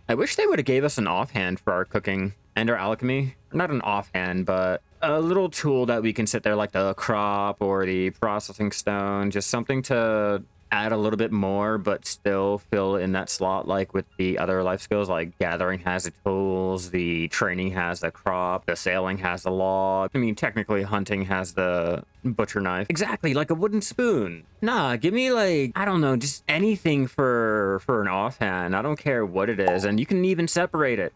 I wish they would have gave us an offhand for our cooking and our alchemy. Not an offhand, but a little tool that we can sit there, like the crop or the processing stone, just something to add a little bit more, but still fill in that slot, like with the other life skills. Like gathering has the tools, the training has the crop, the sailing has the log. I mean, technically hunting has the butcher knife. Exactly, like a wooden spoon. Nah, give me, like, I don't know, just anything for an offhand. I don't care what it is. And you can even separate it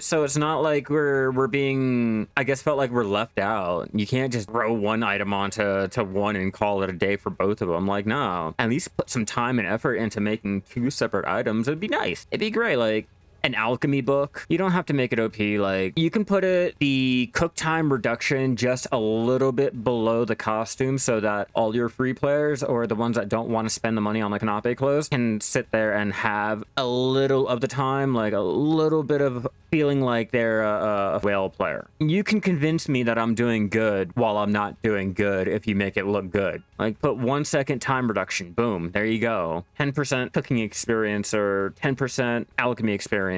so it's not like we're being, I guess, felt like we're left out. You can't just throw one item onto one and call it a day for both of them. Like, no, at least put some time and effort into making 2 separate items. It'd be nice. It'd be great. Like an alchemy book, you don't have to make it OP. Like, you can put it, the cook time reduction, just a little bit below the costume so that all your free players, or the ones that don't want to spend the money on the canopy clothes, can sit there and have a little of the time, like a little bit of feeling like they're a whale player. You can convince me that I'm doing good while I'm not doing good if you make it look good. Like, put 1 second time reduction, boom, there you go. 10% cooking experience or 10% alchemy experience.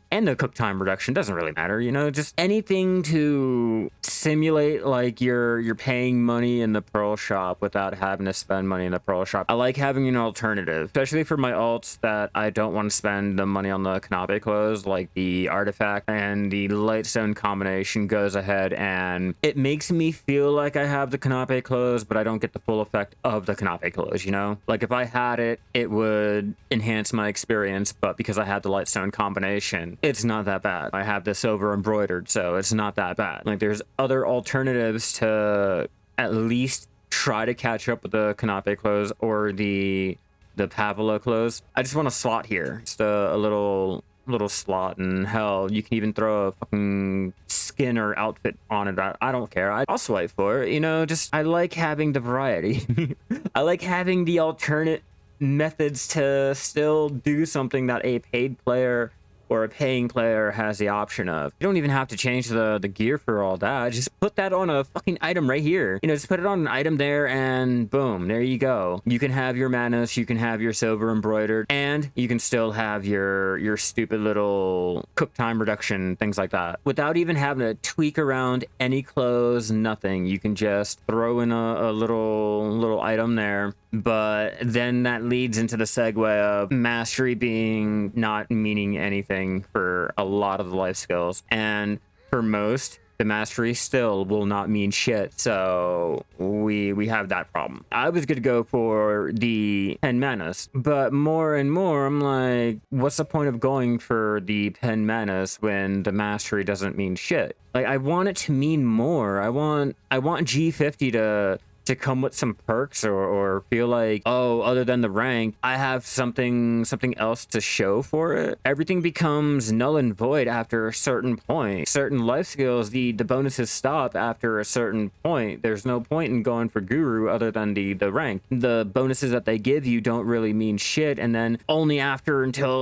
And the cook time reduction doesn't really matter, you know, just anything to simulate like you're paying money in the pearl shop without having to spend money in the pearl shop. I like having an alternative, especially for my alts that I don't want to spend the money on the canopy clothes. Like the artifact and the lightstone combination goes ahead and it makes me feel like I have the canopy clothes, but I don't get the full effect of the canopy clothes, you know? Like if I had it, it would enhance my experience, but because I had the lightstone combination, it's not that bad. I have this over embroidered, so it's not that bad. Like there's other alternatives to at least try to catch up with the canopy clothes or the Pavola clothes. I just want a slot here, just a little slot, and hell, you can even throw a fucking skin or outfit on it. I don't care. I'll swipe for it, you know. Just I like having the variety. I like having the alternate methods to still do something that a paid player or a paying player has the option of. You don't even have to change the gear for all that. Just put that on a fucking item right here. You know, just put it on an item there and boom, there you go. You can have your Manus, you can have your silver embroidered, and you can still have your stupid little cook time reduction, things like that. Without even having to tweak around any clothes, nothing. You can just throw in a little item there. But then that leads into the segue of mastery being not meaning anything for a lot of the life skills. And for most, the mastery still will not mean shit. So we have that problem. I was gonna go for the pen manas, but more and more I'm like, what's the point of going for the pen manas when the mastery doesn't mean shit? Like, I want it to mean more. I want G50 to come with some perks or feel like, oh, other than the rank, I have something else to show for it. Everything becomes null and void after a certain point. Certain life skills, the bonuses stop after a certain point. There's no point in going for guru other than the rank. The bonuses that they give you don't really mean shit, and then only after until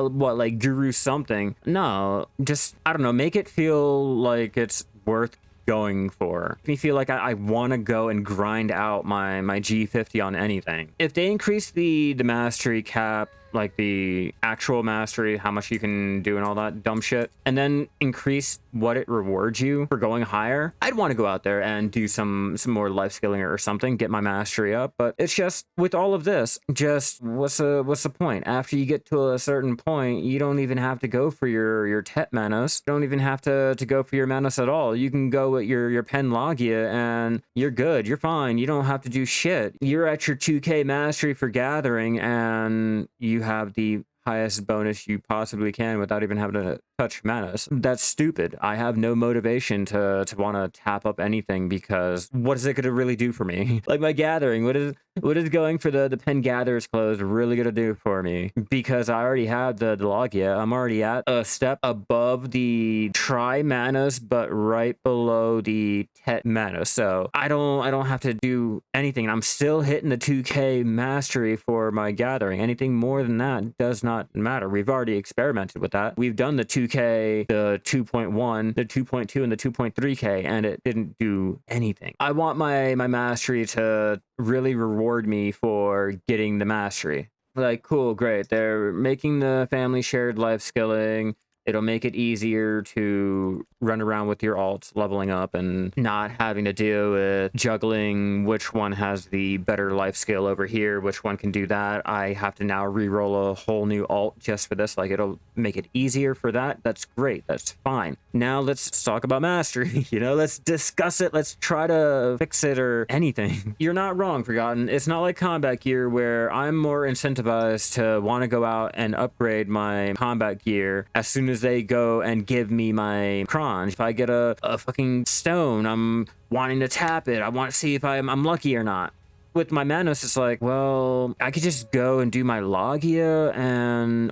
what, like guru something. No, just, I don't know, make it feel like it's worth going for. Make me feel like I want to go and grind out my G50 on anything. If they increase the mastery cap, like the actual mastery, how much you can do and all that dumb shit, and then increase what it rewards you for going higher, I'd want to go out there and do some more life skilling or something, get my mastery up. But it's just, with all of this, just what's the point? After you get to a certain point, you don't even have to go for your Tet Manas. You don't even have to go for your Manas at all. You can go with your Pen Logia and you're good. You're fine. You don't have to do shit. You're at your 2k mastery for gathering and you have the highest bonus you possibly can without even having to touch Manus. That's stupid. I have no motivation to want to tap up anything, because what is it going to really do for me? Like my gathering, what is going for the Pen Gatherer's clothes really going to do for me? Because I already have the Logia. I'm already at a step above the Tri Manus, but right below the Tet Manus. So I don't have to do anything. I'm still hitting the 2k mastery for my gathering. Anything more than that does not matter. We've already experimented with that. We've done the 2k, the 2.1, the 2.2, and the 2.3k, and it didn't do anything. I want my mastery to really reward me for getting the mastery. Like, cool, great. They're making the family shared life skilling. It'll make it easier to run around with your alts leveling up and not having to deal with juggling which one has the better life skill over here, which one can do that. I have to now re-roll a whole new alt just for this. Like, it'll make it easier for that. That's great. That's fine. Now let's talk about mastery. You know, let's discuss it. Let's try to fix it or anything. You're not wrong, Forgotten. It's not like combat gear where I'm more incentivized to want to go out and upgrade my combat gear as soon as they go and give me my cron. If I get a fucking stone, I'm wanting to tap it. I want to see if I'm lucky or not. With my Manos, it's like, well, I could just go and do my Logia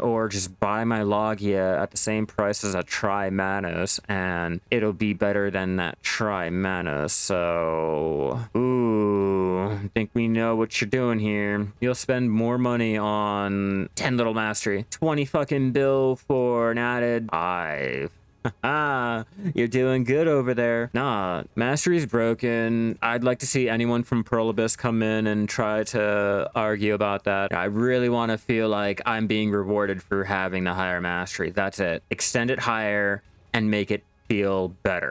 or just buy my Logia at the same price as a Tri Manos, and it'll be better than that Tri Manos. So, ooh, I think we know what you're doing here. You'll spend more money on 10 little mastery, 20 fucking bill for an added 5. Ah, you're doing good over there. Nah, mastery's broken. I'd like to see anyone from Pearl Abyss come in and try to argue about that. I really want to feel like I'm being rewarded for having the higher mastery. That's it. Extend it higher and make it feel better.